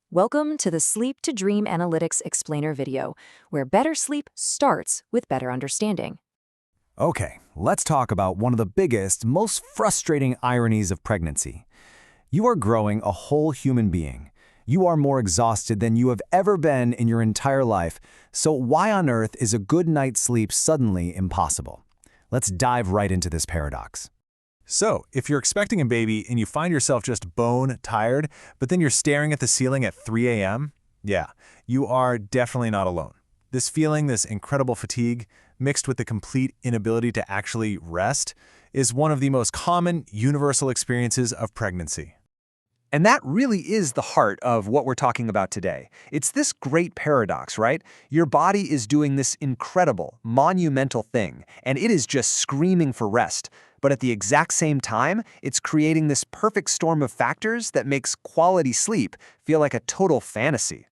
Welcome to the Sleep to Dream Analytics Explainer video, where better sleep starts with better understanding. Okay, let's talk about one of the biggest, most frustrating ironies of pregnancy. You are growing a whole human being. You are more exhausted than you have ever been in your entire life, so why on earth is a good night's sleep suddenly impossible? Let's dive right into this paradox. So, if you're expecting a baby and you find yourself just bone tired, but then you're staring at the ceiling at 3 a.m., yeah, you are definitely not alone. This feeling, this incredible fatigue, mixed with the complete inability to actually rest, is one of the most common universal experiences of pregnancy. And that really is the heart of what we're talking about today. It's this great paradox, right? Your body is doing this incredible, monumental thing, and it is just screaming for rest. But at the exact same time, it's creating this perfect storm of factors that makes quality sleep feel like a total fantasy.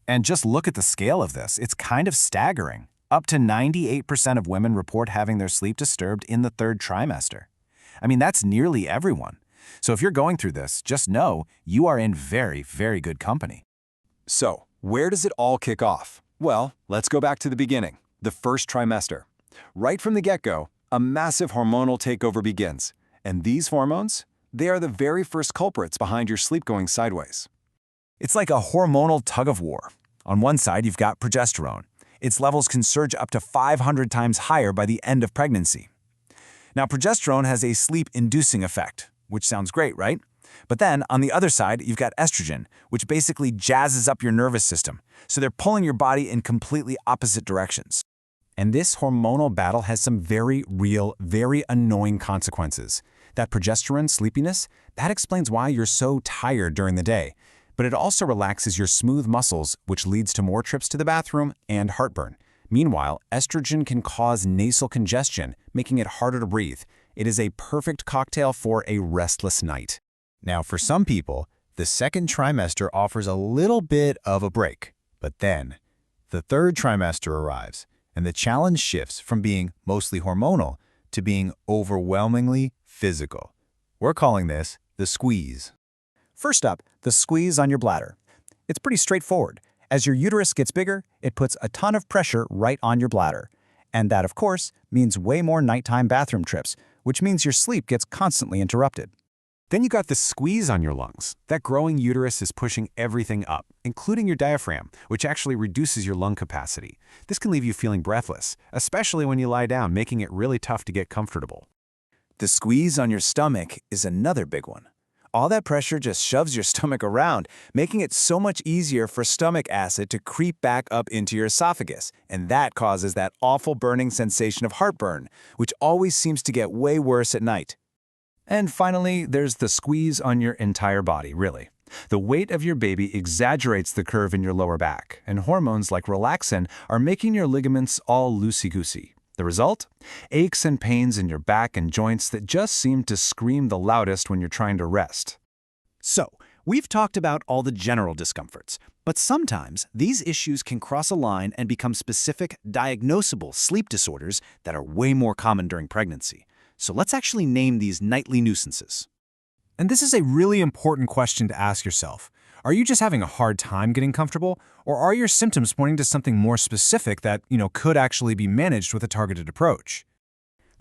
And just look at the scale of this. It's kind of staggering. Up to 98% of women report having their sleep disturbed in the third trimester. I mean, that's nearly everyone. So if you're going through this, just know you are in very, very good company. So, where does it all kick off? Well, let's go back to the beginning, the first trimester. Right from the get-go, a massive hormonal takeover begins. And these hormones, they are the very first culprits behind your sleep going sideways. It's like a hormonal tug-of-war. On one side, you've got progesterone. Its levels can surge up to 500 times higher by the end of pregnancy. Now, progesterone has a sleep-inducing effect, which sounds great, right? But then, on the other side, you've got estrogen, which basically jazzes up your nervous system. So they're pulling your body in completely opposite directions. And this hormonal battle has some very real, very annoying consequences. That progesterone sleepiness, that explains why you're so tired during the day. But it also relaxes your smooth muscles, which leads to more trips to the bathroom and heartburn. Meanwhile, estrogen can cause nasal congestion, making it harder to breathe. It is a perfect cocktail for a restless night. Now, for some people, the second trimester offers a little bit of a break. But then, the third trimester arrives, and the challenge shifts from being mostly hormonal to being overwhelmingly physical. We're calling this the squeeze. First up, the squeeze on your bladder. It's pretty straightforward. As your uterus gets bigger, it puts a ton of pressure right on your bladder. And that, of course, means way more nighttime bathroom trips, which means your sleep gets constantly interrupted. Then you got the squeeze on your lungs. That growing uterus is pushing everything up, including your diaphragm, which actually reduces your lung capacity. This can leave you feeling breathless, especially when you lie down, making it really tough to get comfortable. The squeeze on your stomach is another big one. All that pressure just shoves your stomach around, making it so much easier for stomach acid to creep back up into your esophagus, and that causes that awful burning sensation of heartburn, which always seems to get way worse at night. And finally, there's the squeeze on your entire body, really. The weight of your baby exaggerates the curve in your lower back, and hormones like relaxin are making your ligaments all loosey-goosey. The result? Aches and pains in your back and joints that just seem to scream the loudest when you're trying to rest. So, we've talked about all the general discomforts, but sometimes these issues can cross a line and become specific, diagnosable sleep disorders that are way more common during pregnancy. So let's actually name these nightly nuisances. And this is a really important question to ask yourself. Are you just having a hard time getting comfortable, or are your symptoms pointing to something more specific that, could actually be managed with a targeted approach?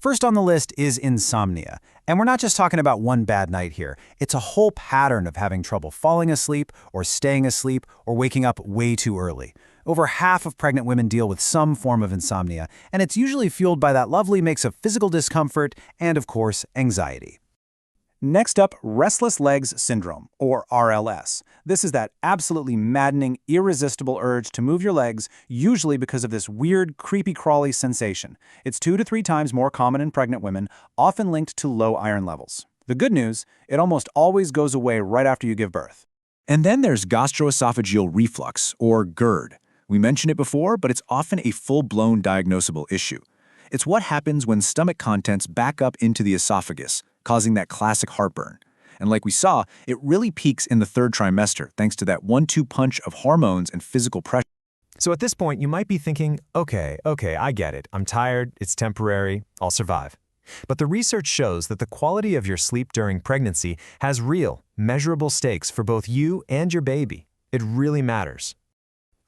First on the list is insomnia. And we're not just talking about one bad night here. It's a whole pattern of having trouble falling asleep or staying asleep or waking up way too early. Over half of pregnant women deal with some form of insomnia, and it's usually fueled by that lovely mix of physical discomfort and, of course, anxiety. Next up, Restless Legs Syndrome, or RLS. This is that absolutely maddening, irresistible urge to move your legs, usually because of this weird, creepy-crawly sensation. It's 2 to 3 times more common in pregnant women, often linked to low iron levels. The good news, it almost always goes away right after you give birth. And then there's gastroesophageal reflux, or GERD. We mentioned it before, but it's often a full-blown diagnosable issue. It's what happens when stomach contents back up into the esophagus, causing that classic heartburn. And like we saw, it really peaks in the third trimester thanks to that 1-2 punch of hormones and physical pressure. So at this point, you might be thinking, okay, I get it. I'm tired, it's temporary, I'll survive. But the research shows that the quality of your sleep during pregnancy has real, measurable stakes for both you and your baby. It really matters.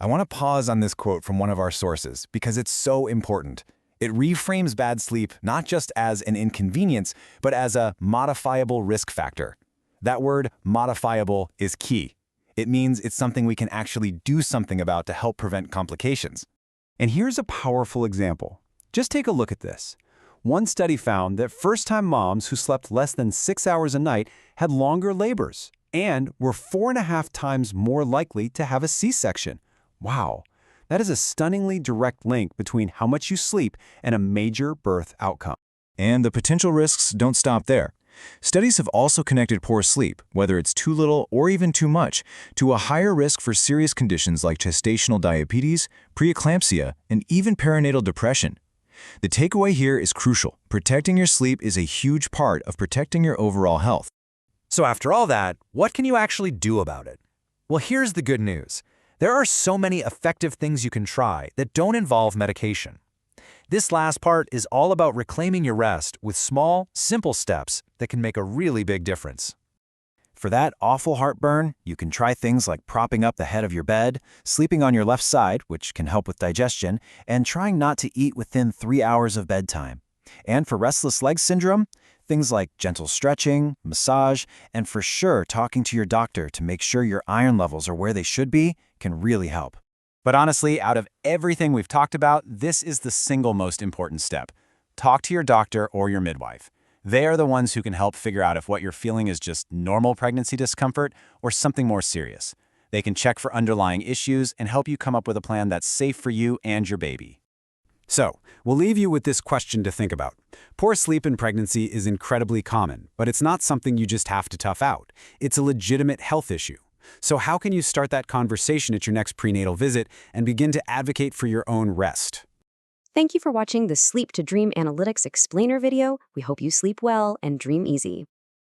I want to pause on this quote from one of our sources because it's so important. It reframes bad sleep not just as an inconvenience, but as a modifiable risk factor. That word, modifiable, is key. It means it's something we can actually do something about to help prevent complications. And here's a powerful example. Just take a look at this. One study found that first-time moms who slept less than 6 hours a night had longer labors and were 4.5 times more likely to have a C-section. Wow, that is a stunningly direct link between how much you sleep and a major birth outcome. And the potential risks don't stop there. Studies have also connected poor sleep, whether it's too little or even too much, to a higher risk for serious conditions like gestational diabetes, preeclampsia, and even perinatal depression. The takeaway here is crucial. Protecting your sleep is a huge part of protecting your overall health. So after all that, what can you actually do about it? Well, here's the good news. There are so many effective things you can try that don't involve medication. This last part is all about reclaiming your rest with small, simple steps that can make a really big difference. For that awful heartburn, you can try things like propping up the head of your bed, sleeping on your left side, which can help with digestion, and trying not to eat within 3 hours of bedtime. And for restless leg syndrome, things like gentle stretching, massage, and for sure talking to your doctor to make sure your iron levels are where they should be can really help. But honestly, out of everything we've talked about, this is the single most important step. Talk to your doctor or your midwife. They are the ones who can help figure out if what you're feeling is just normal pregnancy discomfort or something more serious. They can check for underlying issues and help you come up with a plan that's safe for you and your baby. So, we'll leave you with this question to think about. Poor sleep in pregnancy is incredibly common, but it's not something you just have to tough out. It's a legitimate health issue. So how can you start that conversation at your next prenatal visit and begin to advocate for your own rest? Thank you for watching the Sleep to Dream Analytics Explainer video. We hope you sleep well and dream easy.